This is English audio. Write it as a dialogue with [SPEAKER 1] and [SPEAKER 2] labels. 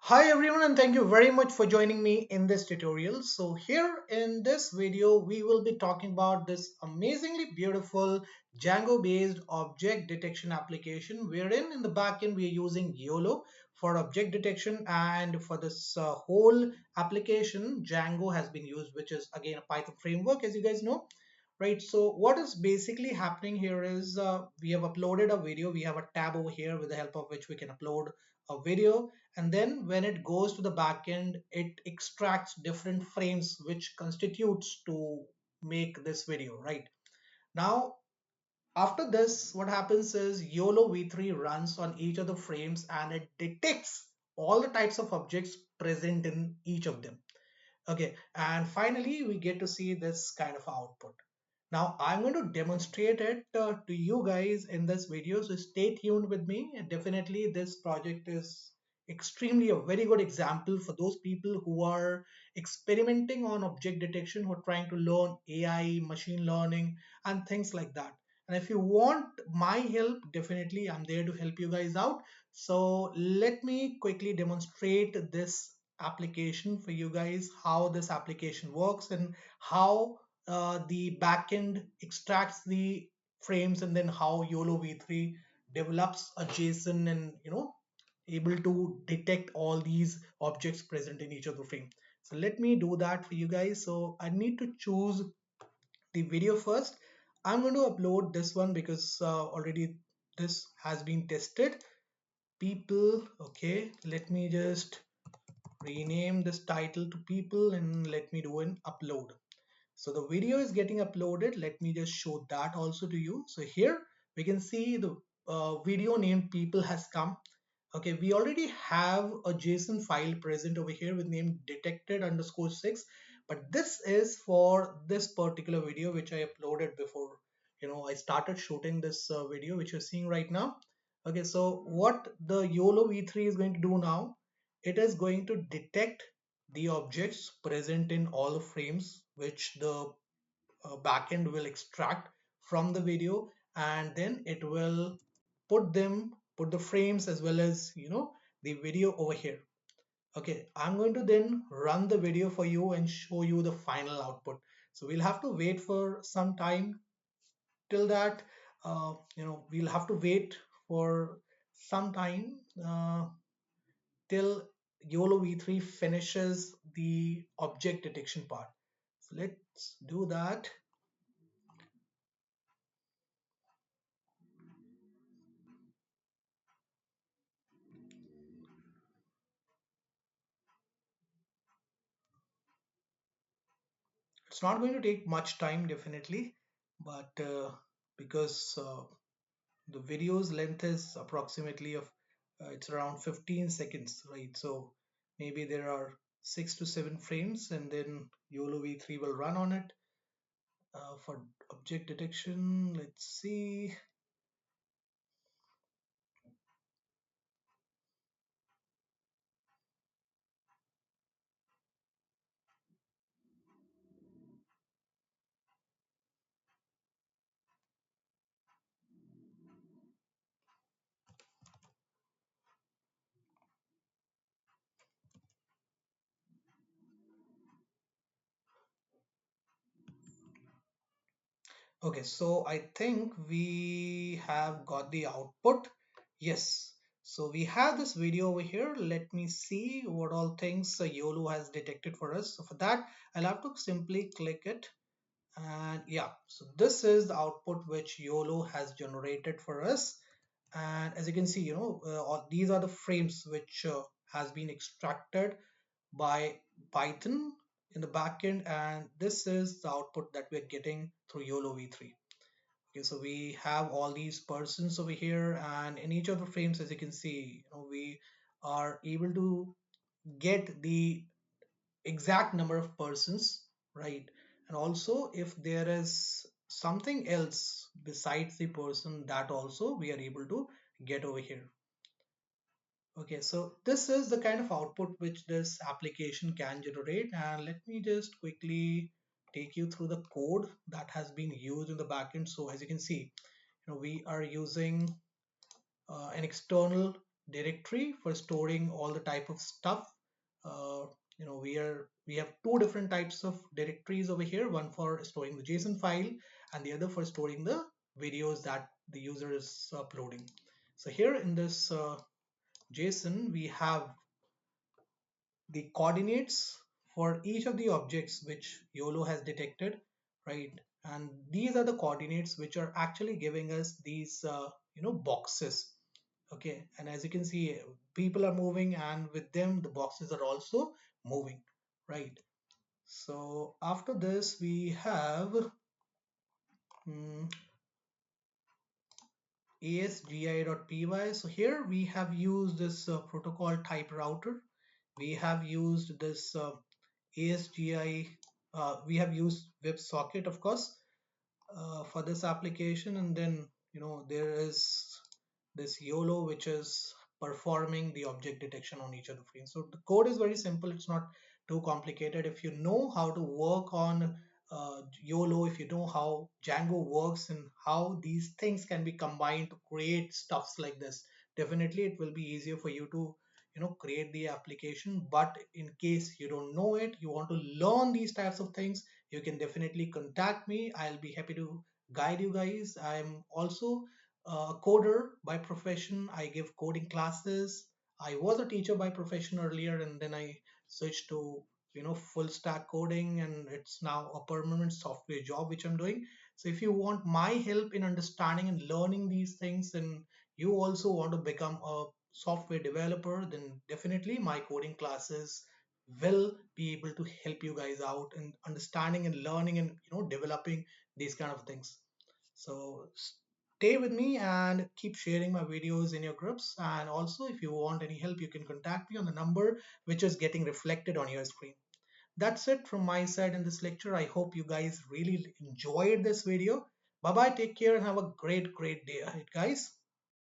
[SPEAKER 1] Hi everyone, and thank you very much for joining me in this tutorial. So here in this video we will be talking about this amazingly beautiful Django based object detection application wherein in the backend we are using YOLO for object detection, and for this whole application Django has been used, which is again a Python framework, as you guys know. Right, so what is basically happening here is we have uploaded a video. We have a tab over here with the help of which we can upload a video, and then when it goes to the backend, it extracts different frames which constitutes to make this video. Right now, after this, what happens is YOLO v3 runs on each of the frames and it detects all the types of objects present in each of them. Okay, and finally we get to see this kind of output. Now I'm going to demonstrate it to you guys in this video, so stay tuned with me. And definitely this project is extremely a very good example for those people who are experimenting on object detection, who are trying to learn AI, machine learning, and things like that. And if you want my help, definitely I'm there to help you guys out. So let me quickly demonstrate this application for you guys, how this application works and how the backend extracts the frames, and then how YOLO v3 develops a JSON and able to detect all these objects present in each of the frame. So let me do that for you guys. So I need to choose the video first. I'm going to upload this one because already this has been tested. People, okay, let me just rename this title to people and let me do an upload. So the video is getting uploaded. Let me just show that also to you. So here we can see the video named people has come. Okay, we already have a JSON file present over here with name detected underscore 6, but this is for this particular video which I uploaded before. I started shooting this video which you're seeing right now. Okay, so what the YOLO v3 is going to do now, it is going to detect the objects present in all the frames which the backend will extract from the video, and then it will put the frames as well as the video over here. Okay, I'm going to then run the video for you and show you the final output. So we'll have to wait for some time. Till that, we'll have to wait for some time till YOLO v3 finishes the object detection part. So let's do that. It's not going to take much time, definitely, but because the video's length is approximately of it's around 15 seconds, right? So maybe there are 6 to 7 frames, and then YOLO v3 will run on it for object detection. Let's see. Okay, so I think we have got the output. Yes. So we have this video over here. Let me see what all things YOLO has detected for us. So for that, I'll have to simply click it. And yeah, so this is the output which YOLO has generated for us. And as you can see, these are the frames which has been extracted by Python in the backend, and this is the output that we're getting through YOLO v3. Okay, so we have all these persons over here, and in each of the frames, as you can see, we are able to get the exact number of persons, right? And also, if there is something else besides the person, that also we are able to get over here. Okay, so this is the kind of output which this application can generate. And let me just quickly take you through the code that has been used in the backend. So as you can see, we are using an external directory for storing all the type of stuff. uh, we have two different types of directories over here, one for storing the JSON file and the other for storing the videos that the user is uploading. So here in this JSON we have the coordinates for each of the objects which YOLO has detected, right? And these are the coordinates which are actually giving us these, boxes. Okay, and as you can see, people are moving, and with them, the boxes are also moving, right? So after this, we have mm, asgi.py. So here we have used this protocol type router. We have used this ASGI. We have used WebSocket, of course, for this application, and then there is this YOLO which is performing the object detection on each of the frames. So the code is very simple, it's not too complicated. If you know how to work on YOLO, if you know how Django works and how these things can be combined to create stuffs like this, definitely it will be easier for you to create the application. But in case you don't know it, you want to learn these types of things, you can definitely contact me. I'll be happy to guide you guys. I'm also a coder by profession. I give coding classes. I was a teacher by profession earlier, and then I switched to full stack coding, and it's now a permanent software job which I'm doing. So if you want my help in understanding and learning these things, and you also want to become a software developer, then definitely my coding classes will be able to help you guys out in understanding and learning and developing these kind of things. So stay with me and keep sharing my videos in your groups. And also, if you want any help, you can contact me on the number which is getting reflected on your screen. That's it from my side in this lecture. I hope you guys really enjoyed this video. Bye bye, take care, and have a great day ahead, guys.